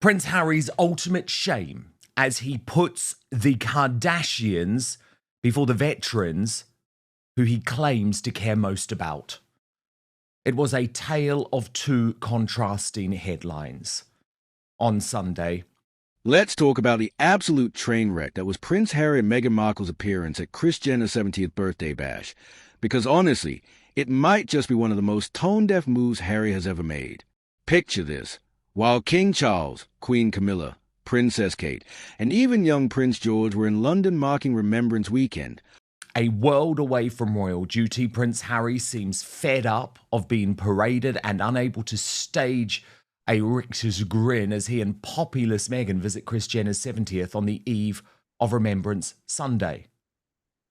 Prince Harry's ultimate shame as he puts the Kardashians before the veterans who he claims to care most about. It was a tale of two contrasting headlines on Sunday. Let's talk about the absolute train wreck that was Prince Harry and Meghan Markle's appearance at Kris Jenner's 70th birthday bash. Because honestly, it might just be one of the most tone-deaf moves Harry has ever made. Picture this. While King Charles, Queen Camilla, Princess Kate, and even young Prince George were in London marking Remembrance Weekend, a world away from royal duty, Prince Harry seems fed up of being paraded and unable to stage a rictus grin as he and populous Meghan visit Kris Jenner's 70th on the eve of Remembrance Sunday.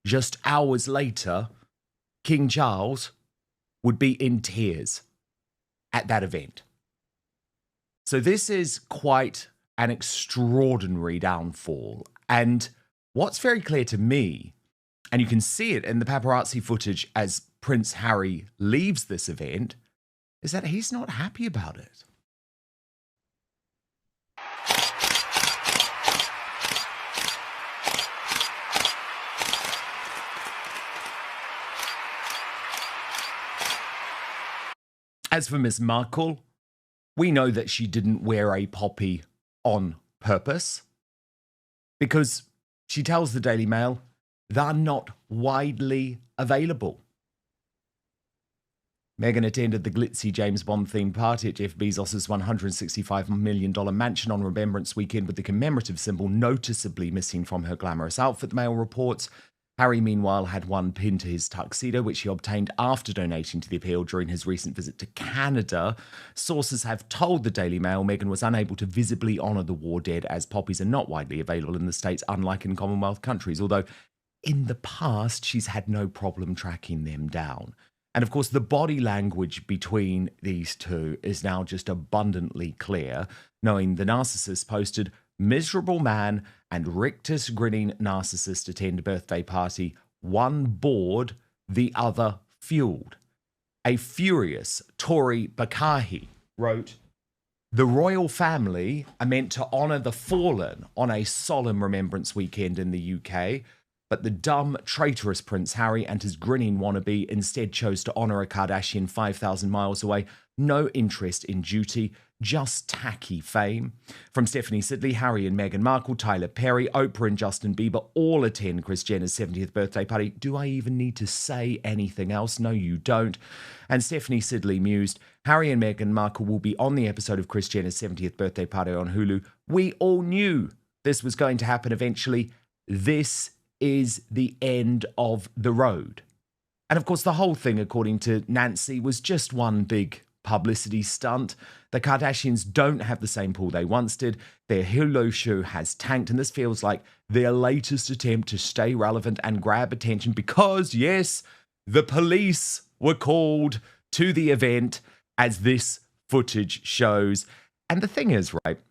Just hours later, King Charles would be in tears at that event. So this is quite an extraordinary downfall. And what's very clear to me, and you can see it in the paparazzi footage as Prince Harry leaves this event, is that he's not happy about it. As for Miss Markle, we know that she didn't wear a poppy on purpose because she tells the Daily Mail they're not widely available. Meghan attended the glitzy James Bond-themed party at Jeff Bezos' $165 million mansion on Remembrance Weekend with the commemorative symbol noticeably missing from her glamorous outfit, the Mail reports. Harry, meanwhile, had one pinned to his tuxedo, which he obtained after donating to the appeal during his recent visit to Canada. Sources have told the Daily Mail Meghan was unable to visibly honour the war dead as poppies are not widely available in the States, unlike in Commonwealth countries, although in the past she's had no problem tracking them down. And of course, the body language between these two is now just abundantly clear, knowing the narcissist posted, "Miserable man and rictus grinning narcissist attend birthday party, one bored, the other fueled." A furious Tory Bakahi wrote, "The royal family are meant to honour the fallen on a solemn Remembrance Weekend in the UK, but the dumb, traitorous Prince Harry and his grinning wannabe instead chose to honour a Kardashian 5,000 miles away. No interest in duty, just tacky fame." From Stephanie Sidley, Harry and Meghan Markle, Tyler Perry, Oprah and Justin Bieber all attend Kris Jenner's 70th birthday party. Do I even need to say anything else? No, you don't. And Stephanie Sidley mused, "Harry and Meghan Markle will be on the episode of Kris Jenner's 70th birthday party on Hulu. We all knew this was going to happen eventually. This is the end of the road." And of course, the whole thing, according to Nancy, was just one big publicity stunt. The Kardashians don't have the same pull they once did. Their Hulu show has tanked, and this feels like their latest attempt to stay relevant and grab attention because, yes, the police were called to the event, as this footage shows. And the thing is, right,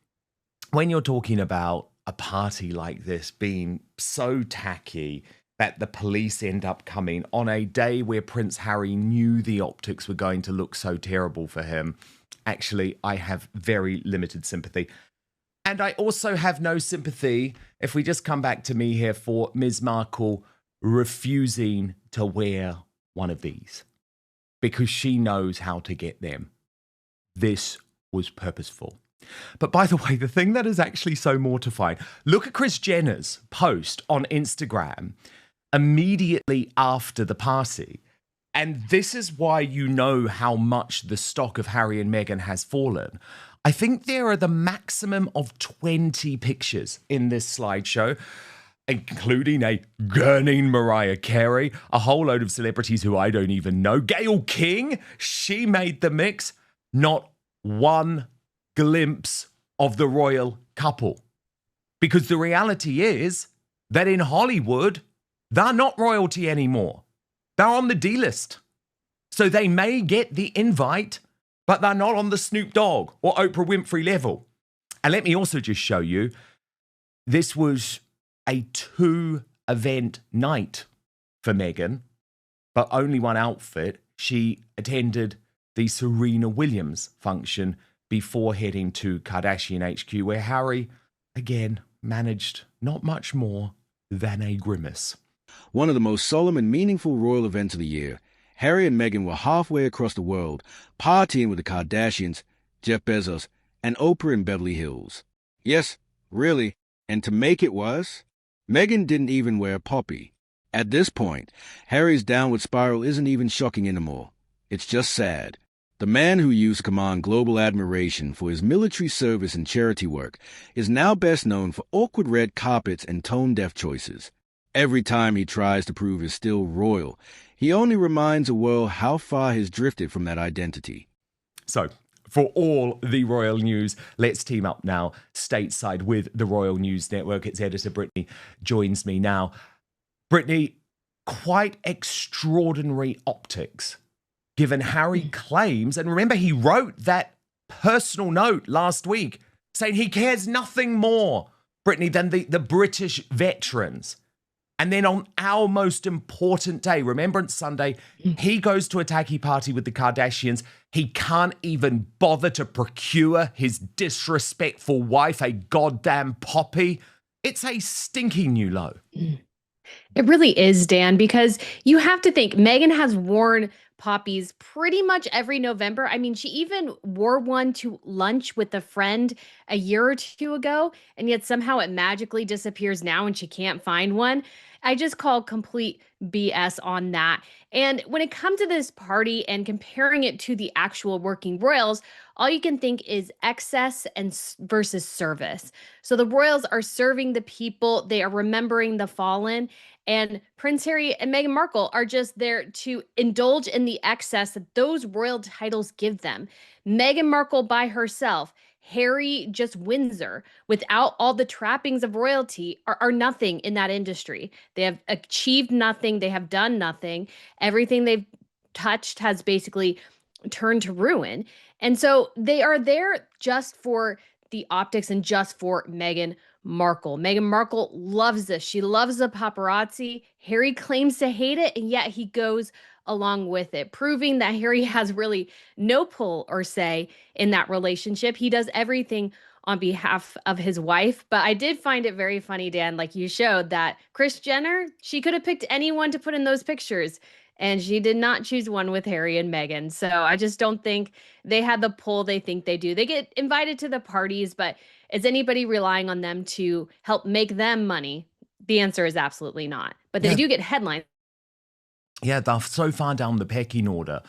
when you're talking about a party like this being so tacky that the police end up coming on a day where Prince Harry knew the optics were going to look so terrible for him, actually, I have very limited sympathy. And I also have no sympathy, if we just come back to me here, for Ms. Markle refusing to wear one of these because she knows how to get them. This was purposeful. But by the way, the thing that is actually so mortifying, look at Kris Jenner's post on Instagram immediately after the party. And this is why you know how much the stock of Harry and Meghan has fallen. I think there are the maximum of 20 pictures in this slideshow, including a gurning Mariah Carey, a whole load of celebrities who I don't even know. Gayle King, she made the mix. Not one glimpse of the royal couple. Because the reality is that in Hollywood, they're not royalty anymore. They're on the D list. So they may get the invite, but they're not on the Snoop Dogg or Oprah Winfrey level. And let me also just show you, this was a 2-event night for Meghan, but only one outfit. She attended the Serena Williams function before heading to Kardashian HQ, where Harry, again, managed not much more than a grimace. One of the most solemn and meaningful royal events of the year, Harry and Meghan were halfway across the world, partying with the Kardashians, Jeff Bezos, and Oprah in Beverly Hills. Yes, really, and to make it worse, Meghan didn't even wear a poppy. At this point, Harry's downward spiral isn't even shocking anymore. It's just sad. The man who used to command global admiration for his military service and charity work is now best known for awkward red carpets and tone-deaf choices. Every time he tries to prove he's still royal, he only reminds the world how far he's drifted from that identity. So, for all the royal news, let's team up now stateside with the Royal News Network. Its editor, Brittany, joins me now. Brittany, quite extraordinary optics, given Harry claims, and remember he wrote that personal note last week saying he cares nothing more, Brittany, than the British veterans. And then on our most important day, Remembrance Sunday, he goes to a tacky party with the Kardashians. He can't even bother to procure his disrespectful wife a goddamn poppy. It's a stinking new low. It really is, Dan, because you have to think Meghan has worn poppies pretty much every November. I mean, she even wore one to lunch with a friend a year or two ago, and yet somehow it magically disappears now and she can't find one. I just call complete BS on that. And when it comes to this party and comparing it to the actual working royals, all you can think is excess and versus service. So the royals are serving the people, they are remembering the fallen, and Prince Harry and Meghan Markle are just there to indulge in the excess that those royal titles give them. Meghan Markle by herself, Harry just Windsor, without all the trappings of royalty, are nothing in that industry. They have achieved nothing. They have done nothing. Everything they've touched has basically turned to ruin. And so they are there just for the optics and just for Meghan Markle. Meghan Markle loves this. She loves the paparazzi. Harry claims to hate it, and yet he goes along with it, proving that Harry has really no pull or say in that relationship. He does everything on behalf of his wife. But I did find it very funny, Dan, like you showed, that Kris Jenner, she could have picked anyone to put in those pictures, and she did not choose one with Harry and Meghan. So I just don't think they had the pull they think they do. They get invited to the parties, but is anybody relying on them to help make them money? The answer is absolutely not. But they do get headlines. Yeah, they're so far down the pecking order.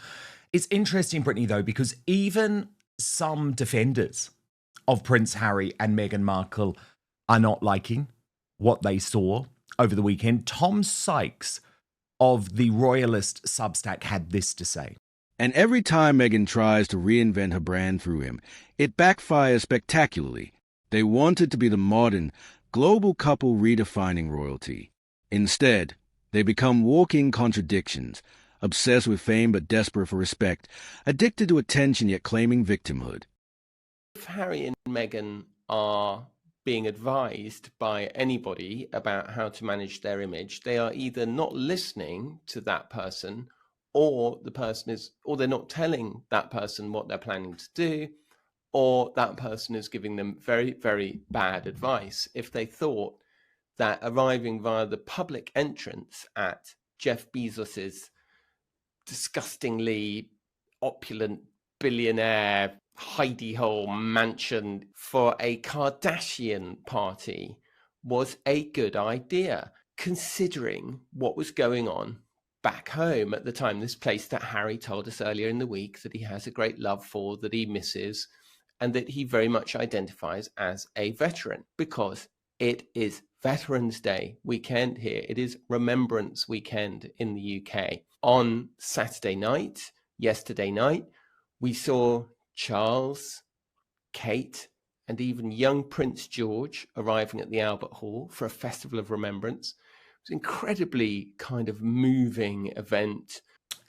It's interesting, Brittany, though, because even some defenders of Prince Harry and Meghan Markle are not liking what they saw over the weekend. Tom Sykes of the Royalist Substack had this to say. And every time Meghan tries to reinvent her brand through him, it backfires spectacularly. They wanted to be the modern, global couple redefining royalty. Instead, they become walking contradictions, obsessed with fame but desperate for respect, addicted to attention yet claiming victimhood. If Harry and Meghan are being advised by anybody about how to manage their image, they are either not listening to that person, or they're not telling that person what they're planning to do, or that person is giving them very, very bad advice. If they thought that arriving via the public entrance at Jeff Bezos's disgustingly opulent billionaire hidey hole mansion for a Kardashian party was a good idea, considering what was going on back home at the time. This place that Harry told us earlier in the week that he has a great love for, that he misses, and that he very much identifies as a veteran, because it is Veterans Day weekend here. It is Remembrance Weekend in the UK. On Saturday night, yesterday night, we saw Charles, Kate, and even young Prince George arriving at the Albert Hall for a festival of remembrance. It was an incredibly kind of moving event.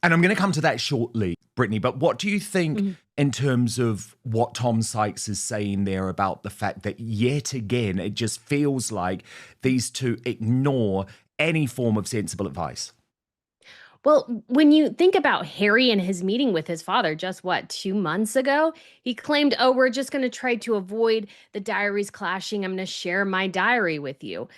And I'm going to come to that shortly, Brittany, but what do you think in terms of what Tom Sykes is saying there about the fact that yet again, it just feels like these two ignore any form of sensible advice? Well, when you think about Harry and his meeting with his father just what, 2 months ago, he claimed, "Oh, we're just going to try to avoid the diaries clashing. I'm going to share my diary with you."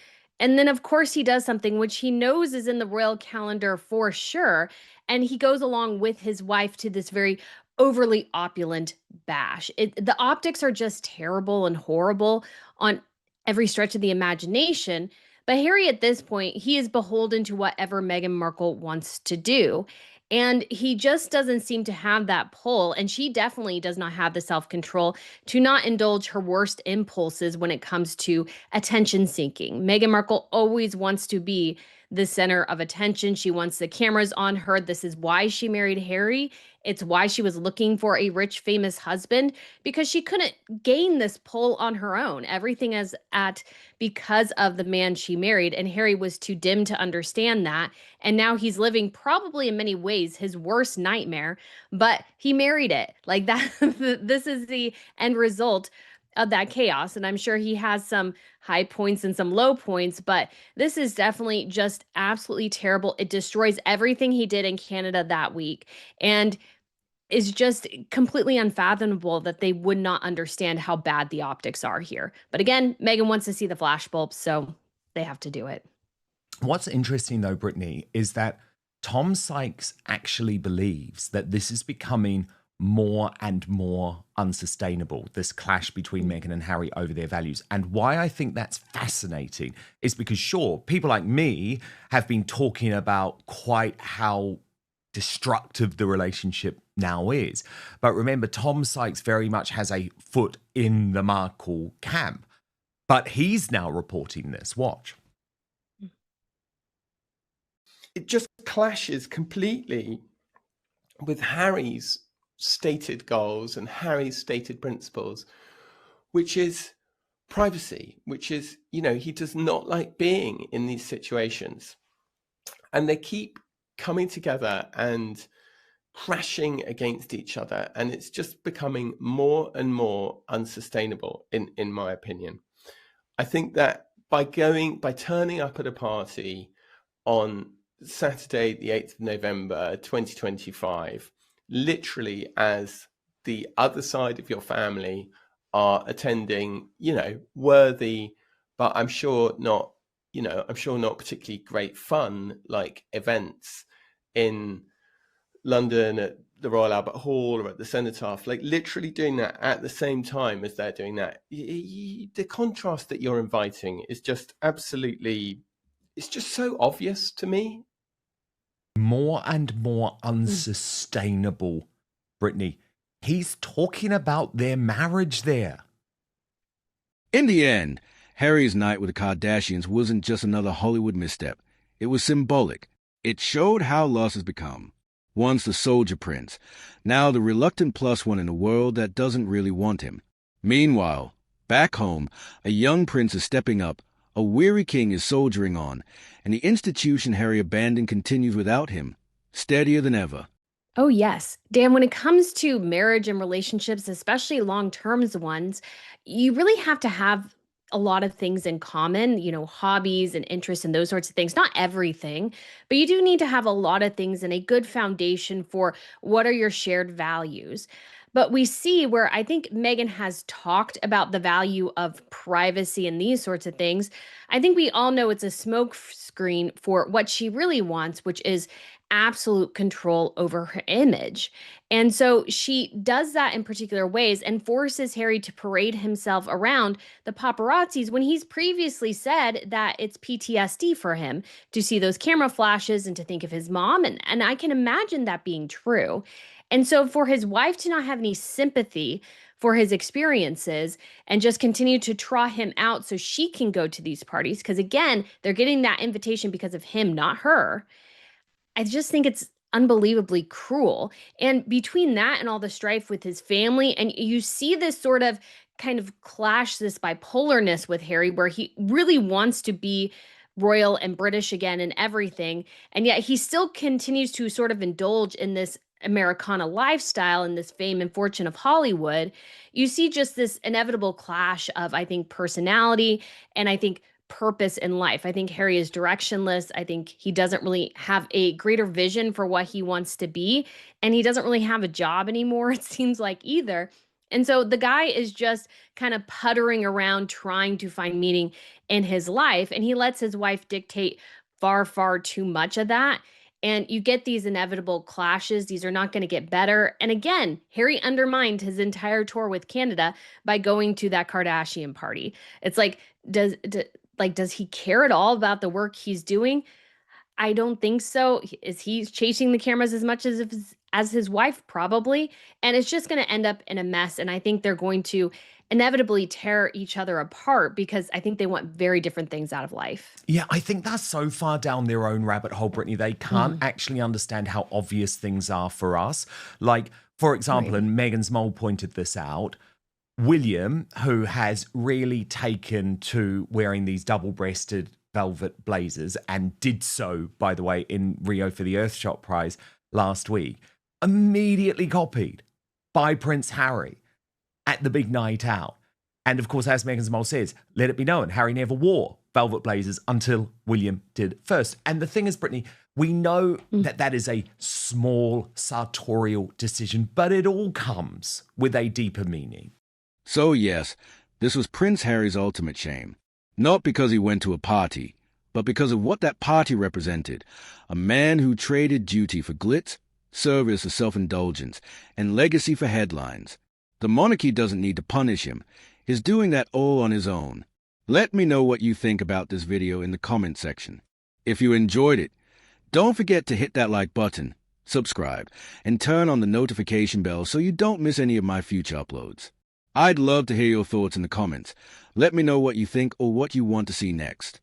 And then, of course, he does something which he knows is in the royal calendar for sure. And he goes along with his wife to this very overly opulent bash. The optics are just terrible and horrible on every stretch of the imagination. But Harry, at this point, he is beholden to whatever Meghan Markle wants to do. And he just doesn't seem to have that pull. And she definitely does not have the self control to not indulge her worst impulses when it comes to attention seeking. Meghan Markle always wants to be the center of attention. She wants the cameras on her. This is why she married Harry. It's why she was looking for a rich, famous husband, because she couldn't gain this pull on her own. Everything is at because of the man she married. And Harry was too dim to understand that. And now he's living probably in many ways his worst nightmare, but he married it. Like that, this is the end result of that chaos. And I'm sure he has some high points and some low points, but this is definitely just absolutely terrible. It destroys everything he did in Canada that week. And is just completely unfathomable that they would not understand how bad the optics are here. But again, Meghan wants to see the flashbulbs, so they have to do it. What's interesting, though, Brittany, is that Tom Sykes actually believes that this is becoming more and more unsustainable, this clash between Meghan and Harry over their values. And why I think that's fascinating is because, sure, people like me have been talking about quite how destructive the relationship now is. But remember, Tom Sykes very much has a foot in the Markle camp. But he's now reporting this. Watch. It just clashes completely with Harry's stated goals and Harry's stated principles, which is privacy, which is, he does not like being in these situations. And they keep coming together and crashing against each other, and it's just becoming more and more unsustainable in my opinion. I think that by turning up at a party on Saturday the 8th of November 2025, literally as the other side of your family are attending, worthy, but I'm sure not particularly great fun, like events in London at the Royal Albert Hall or at the Cenotaph, like literally doing that at the same time as they're doing that. The contrast that you're inviting is just absolutely, it's just so obvious to me. More and more unsustainable, Brittany. He's talking about their marriage there. In the end, Harry's night with the Kardashians wasn't just another Hollywood misstep. It was symbolic. It showed how lost has become. Once the soldier prince, now the reluctant plus one in a world that doesn't really want him. Meanwhile, back home, a young prince is stepping up, a weary king is soldiering on, and the institution Harry abandoned continues without him, steadier than ever. Oh, yes. Dan, when it comes to marriage and relationships, especially long-term ones, you really have to have a lot of things in common, hobbies and interests and those sorts of things. Not everything, but you do need to have a lot of things and a good foundation for what are your shared values. But we see where I think Meghan has talked about the value of privacy and these sorts of things. I think we all know it's a smoke screen for what she really wants, which is absolute control over her image. And so she does that in particular ways and forces Harry to parade himself around the paparazzis when he's previously said that it's PTSD for him to see those camera flashes and to think of his mom. And I can imagine that being true. And so for his wife to not have any sympathy for his experiences and just continue to draw him out so she can go to these parties, because again, they're getting that invitation because of him, not her. I just think it's unbelievably cruel. And between that and all the strife with his family, and you see this sort of kind of clash, this bipolarness with Harry, where he really wants to be royal and British again and everything. And yet he still continues to sort of indulge in this Americana lifestyle and this fame and fortune of Hollywood. You see just this inevitable clash of, I think, personality and I think purpose in life. I think Harry is directionless. I think he doesn't really have a greater vision for what he wants to be. And he doesn't really have a job anymore, it seems like, either. And so the guy is just kind of puttering around trying to find meaning in his life. And he lets his wife dictate far, far too much of that. And you get these inevitable clashes. These are not going to get better. And again, Harry undermined his entire tour with Canada by going to that Kardashian party. It's like, does he care at all about the work he's doing? I don't think so. Is he chasing the cameras as much as his wife? Probably. And it's just going to end up in a mess. And I think they're going to inevitably tear each other apart because I think they want very different things out of life. Yeah, I think that's so far down their own rabbit hole, Brittany. They can't actually understand how obvious things are for us. Like, for example, and Meghan's mole pointed this out, William, who has really taken to wearing these double-breasted velvet blazers and did so, by the way, in Rio for the Earthshot Prize last week, immediately copied by Prince Harry at the big night out. And of course, as Meghan's mole says, let it be known, Harry never wore velvet blazers until William did first. And the thing is, Brittany, we know that that is a small sartorial decision, but it all comes with a deeper meaning. So yes, this was Prince Harry's ultimate shame. Not because he went to a party, but because of what that party represented. A man who traded duty for glitz, service for self-indulgence, and legacy for headlines. The monarchy doesn't need to punish him. He's doing that all on his own. Let me know what you think about this video in the comment section. If you enjoyed it, don't forget to hit that like button, subscribe, and turn on the notification bell so you don't miss any of my future uploads. I'd love to hear your thoughts in the comments. Let me know what you think or what you want to see next.